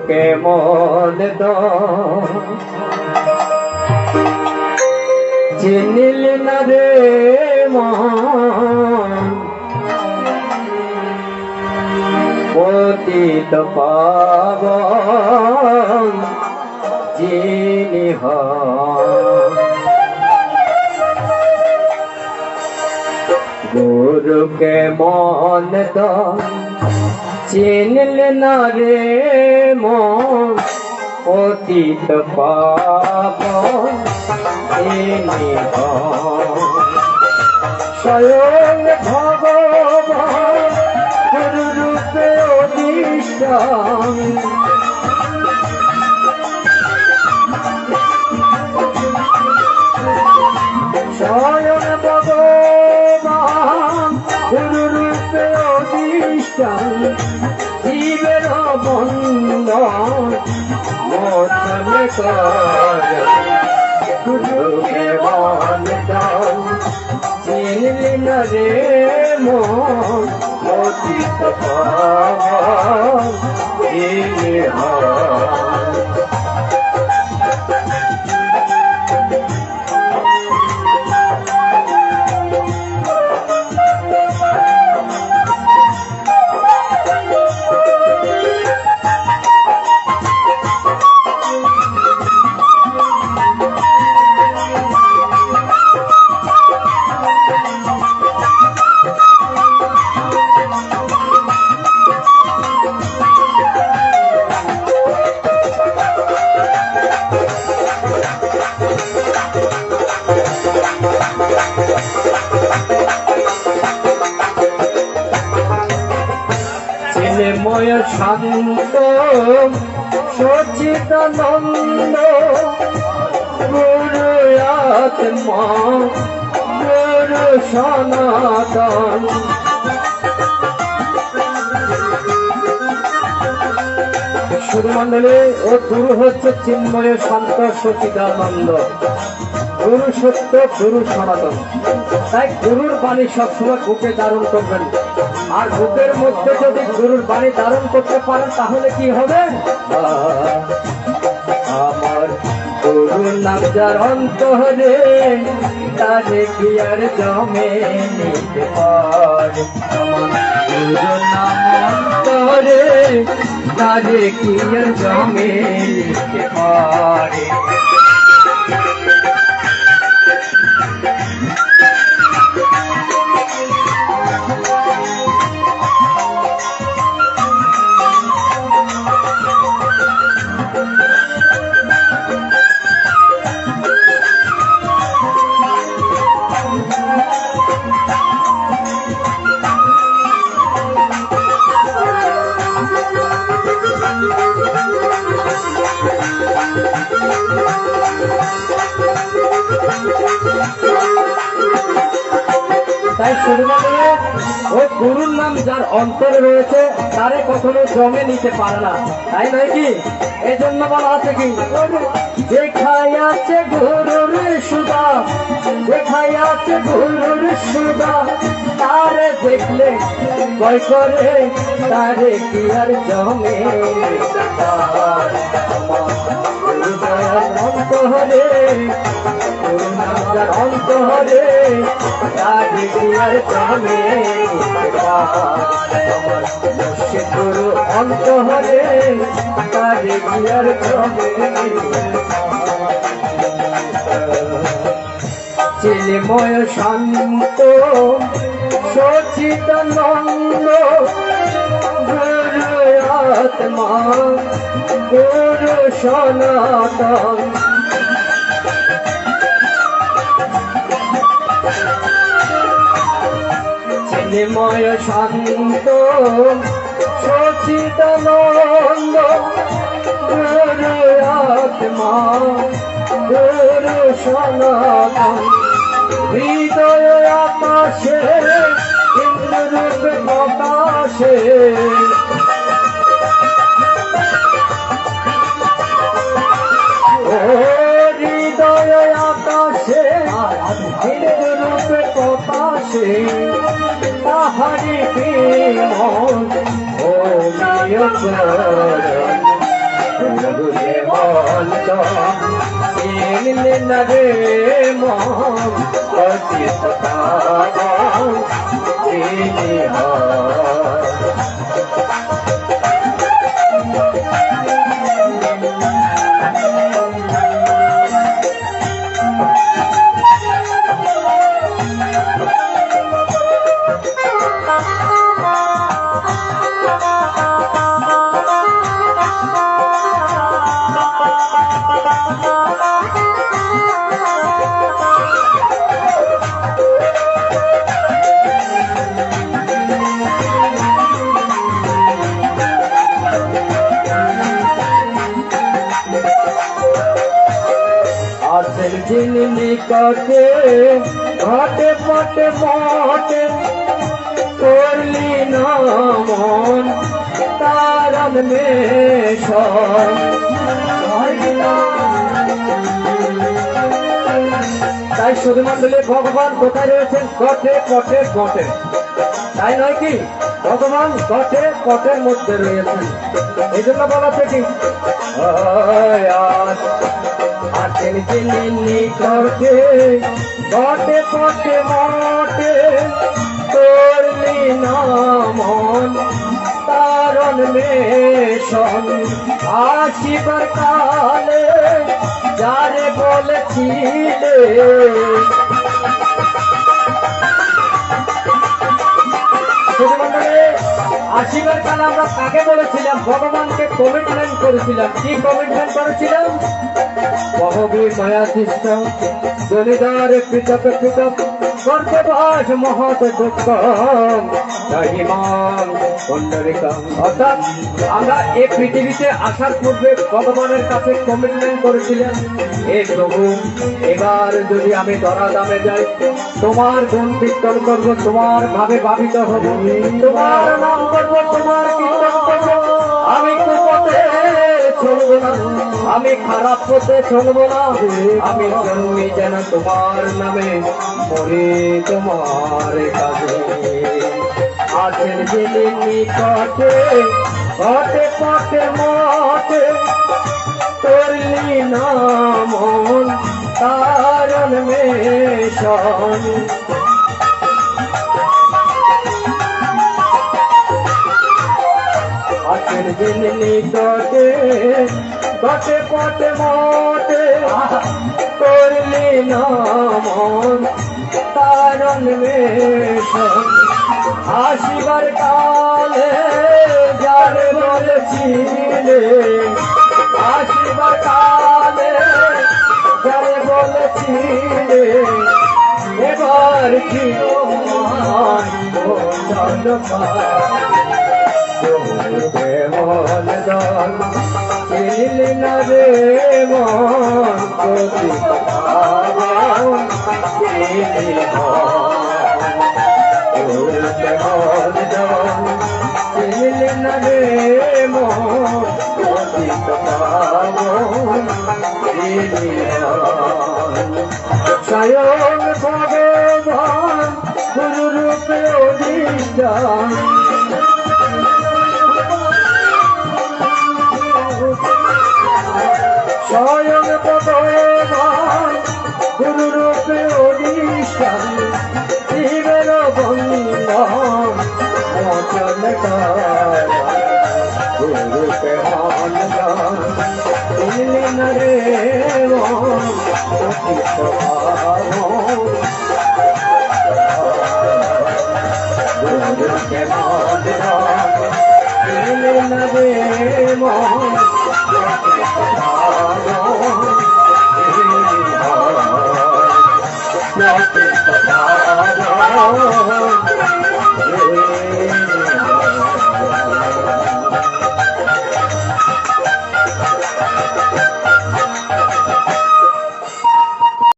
কেমন চিনিল না রে মন পতিত পাবন যিনি হন গুরু কেমন চিনল না রে মন পতিত পাবন যিনি হন স্বয়ং ভগবান গুরুরূপে অধিষ্ঠান স্বয়ং ভগবান গুরুরূপে অধিষ্ঠান জীবের বন্ধন মোচন কর গুরুকে বন্ধন চিনলি না রে মন পতিত পাবন যিনি হন ময় শান্ত সচিদানন্দ গুরু আত্মা গুরু সনাতন সুরমণ্ডলী ও গুরু হচ্ছে চিন্ময় শান্ত সচিদানন্দ গুরু সত্য গুরু সনাতন তাই গুরুর বাণী সবসময় বুকে ধারণ করবেন আর বুকের মধ্যে যদি গুরুর বাণী ধারণ করতে পারেন তাহলে কি হবে আমার গুরুর নাম যার অন্তরে তারে কি আর জমে নিতে পারে আমার গুরুর নাম অন্তরে তারে কি আর জমে নিতে পারে তাই সুরমণ্ডলী ও গুরুর নাম যার অন্তরে রয়েছে তারে কখনো জমে নিতে পারে না তাই নয় কি এই জন্য বলা আছে কি দেখাই আছে গুরুর সুদা দেখাই আছে গুরুর সুদা তারে দেখলে ভয় করে তারে কি আর জমে অন্তরে অন্তরে তারে কি আর জমে গুরু অন্তরে তারে কি আর জমে চিন্ময় শান্ত সচিদানন্দ গুরু আত্মা গুরু সনাতন চিন্ময় শান্ত সচিদানন্দ গুরু আত্মা গুরু সনাতন হৃদয় আকাশে ইন্দ্ররূপে প্রকাশে হৃদয় আকাশে ইন্দ্ররূপে প্রকাশে তাহারি প্রেম ও চিনলি না রে মন অতীত পাগল চিনি আসেন যিনি নিকটে ঘটে পটে মটে করলি না মন তারণ মেশন তাই শুধুমণ্ডলী ভগবান কোথায় রয়েছেন? ঘটে পটে ঘটে, তাই নয় কি? ভগবান ঘটে পটের মধ্যে রয়েছেন। এই জন্য বলা থেকে আছেন যিনি নিকটে ঘটে পটে মটে করলি না মন তারণ মেশন আসিবার কালে যারে বলেছিলে আসিবার কালে আমরা কাকে বলেছিলাম? ভগবানকে কমিটমেন্ট করেছিলাম। কি কমিটমেন্ট করেছিলাম? বহবি মায়া সৃষ্ট জলিদার পৃথক পৃথক করতে বাস মহৎ দুঃখম রহিমাম পুণ্ডরিকম। অর্থাৎ আমরা এই পৃথিবীতে আসার পূর্বে ভগবানের কাছে কমিটমেন্ট করেছিলাম, হে প্রভু এবার যদি আমি ধরা দামে যাই তোমার গুণ কীর্তন করবো, তোমার ভাবে ভাবিত হব, তোমার নাম করবো, তোমার কীর্তন করবো, আমি কুপথে চলবো না, আমি খারাপ পথে চলবো না, আমি জন্মি যেন তোমার নামে মরি তোমার কাছে। আছেন যিনি নিকটে ঘটে পটে মটে করলি না মন তারণ মেশন আছেন যিনি নিকটে ঘটে পটে মটে করলি না মন তারণ মেশন আসিবার কালে যারে বলেছিলে আসিবার কালে যারে বলেছিলে এবার কি মন দল চিনলি না রে মন চিনলি না রে মন স্বয়ং ভগবান গুরু রূপে অধিষ্ঠান স্বয়ং ভগবান গুরু রূপে অধিষ্ঠান শিবের বন্ধন মোচন গুরুকে মন চিনলি না রে মন